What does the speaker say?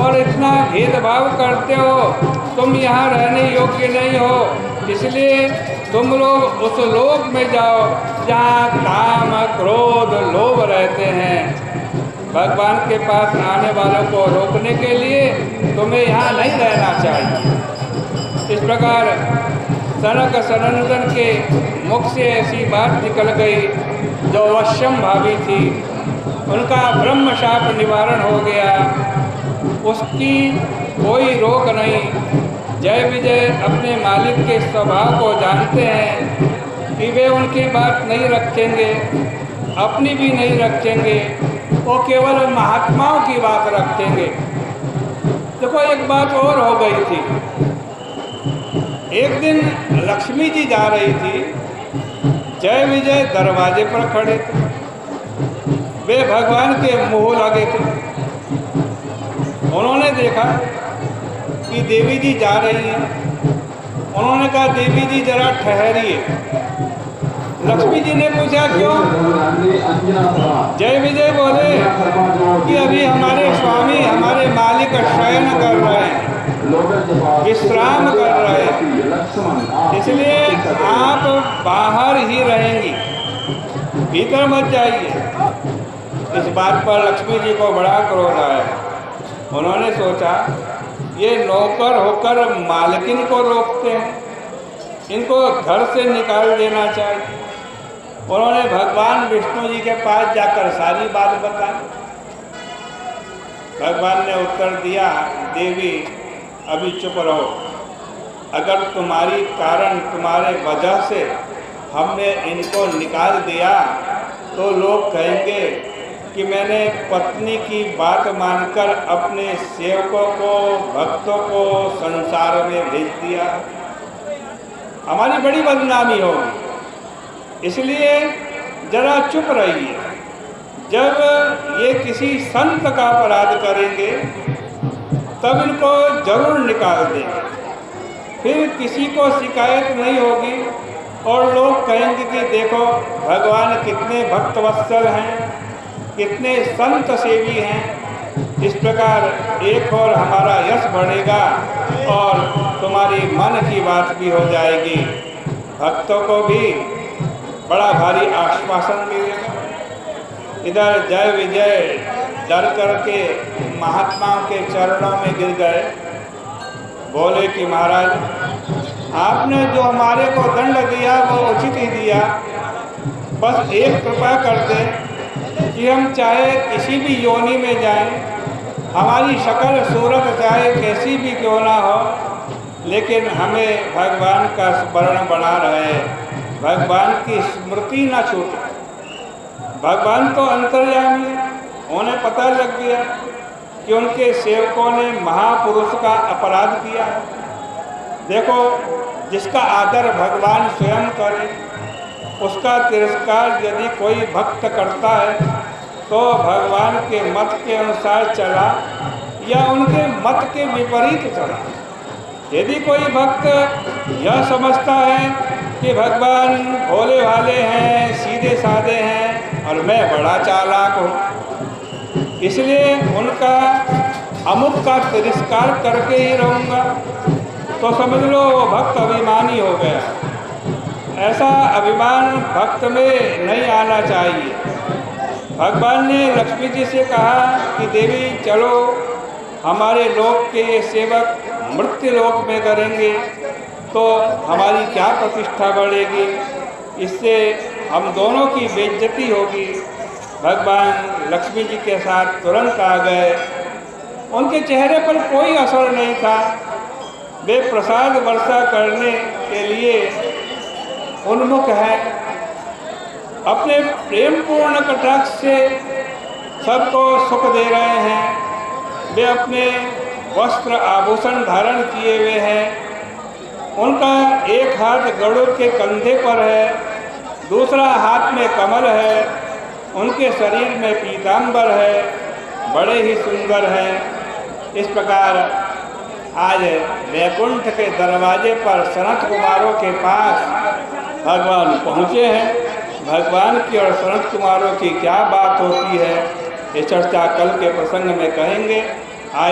और इतना भेदभाव करते हो, तुम यहाँ रहने योग्य नहीं हो, इसलिए तुम लोग उस लोक में जाओ जहाँ काम क्रोध लोभ रहते हैं। भगवान के पास आने वालों को रोकने के लिए तुम्हें यहाँ नहीं रहना चाहिए। इस प्रकार सनक सनंदन के मुख से ऐसी बात निकल गई जो वश्यम भावी थी, उनका ब्रह्म शाप निवारण हो गया, उसकी कोई रोक नहीं। जय विजय अपने मालिक के स्वभाव को जानते हैं कि वे उनकी बात नहीं रखेंगे, अपनी भी नहीं रखेंगे, वो केवल महात्माओं की बात रखेंगे। देखो एक बात और हो गई थी। एक दिन लक्ष्मी जी जा रही थी, जय विजय दरवाजे पर खड़े थे, वे भगवान के मुँह लगे थे। उन्होंने देखा कि देवी जी जा रही हैं। उन्होंने कहा देवी जी जरा ठहरिए। लक्ष्मी जी ने पूछा क्यों? जय विजय बोले कि अभी हमारे स्वामी हमारे मालिक शयन कर रहे हैं, विश्राम कर रहे हैं, इसलिए आप बाहर ही रहेंगी, भीतर मत जाइए। इस बात पर लक्ष्मी जी को बड़ा क्रोध आया। उन्होंने सोचा ये नौकर होकर मालकिन को रोकते हैं, इनको घर से निकाल देना चाहिए। उन्होंने भगवान विष्णु जी के पास जाकर सारी बात बताई। भगवान ने उत्तर दिया, देवी अभी चुप रहो, अगर तुम्हारी कारण तुम्हारे वजह से हमने इनको निकाल दिया तो लोग कहेंगे कि मैंने पत्नी की बात मानकर अपने सेवकों को भक्तों को संसार में भेज दिया, हमारी बड़ी बदनामी होगी। इसलिए जरा चुप रहिए। जब ये किसी संत का अपराध करेंगे तब इनको जरूर निकाल देंगे, फिर किसी को शिकायत नहीं होगी और लोग कहेंगे कि देखो भगवान कितने भक्तवत्सल हैं, कितने संत सेवी हैं। इस प्रकार एक और हमारा यश बढ़ेगा और तुम्हारी मन की बात भी हो जाएगी, भक्तों को भी बड़ा भारी आश्वासन मिलेगा। इधर जय विजय डर करके महात्माओं के चरणों में गिर गए, बोले कि महाराज आपने जो हमारे को दंड दिया वो उचित ही दिया, बस एक कृपा कर दें कि हम चाहे किसी भी योनि में जाएं, हमारी शक्ल सूरत चाहे कैसी भी क्यों ना हो, लेकिन हमें भगवान का स्मरण बना रहे, भगवान की स्मृति ना छूटे। भगवान तो अंतर्यामी है, उन्हें पता लग गया कि उनके सेवकों ने महापुरुष का अपराध किया। देखो जिसका आदर भगवान स्वयं करे, उसका तिरस्कार यदि कोई भक्त करता है तो भगवान के मत के अनुसार चला या उनके मत के विपरीत चला। यदि कोई भक्त यह समझता है कि भगवान भोले भाले हैं, सीधे साधे हैं और मैं बड़ा चालाक हूँ, इसलिए उनका अमुक का तिरस्कार करके ही रहूँगा, तो समझ लो वो भक्त अभिमानी हो गया। ऐसा अभिमान भक्त में नहीं आना चाहिए। भगवान ने लक्ष्मी जी से कहा कि देवी चलो, हमारे लोक के ये सेवक मृत्यु लोक में करेंगे तो हमारी क्या प्रतिष्ठा बढ़ेगी, इससे हम दोनों की बेइज्जती होगी। भगवान लक्ष्मी जी के साथ तुरंत आ गए। उनके चेहरे पर कोई असर नहीं था। वे प्रसाद वर्षा करने के लिए उन्मुख है, अपने प्रेम पूर्ण कटाक्ष से सबको सुख दे रहे हैं। वे अपने वस्त्र आभूषण धारण किए हुए हैं। उनका एक हाथ गरुड़ के कंधे पर है, दूसरा हाथ में कमल है, उनके शरीर में पीताम्बर है, बड़े ही सुंदर हैं। इस प्रकार आज वैकुंठ के दरवाजे पर सनत कुमारों के पास भगवान पहुँचे हैं। भगवान की और सनत कुमारों की क्या बात होती है, ये चर्चा कल के प्रसंग में कहेंगे।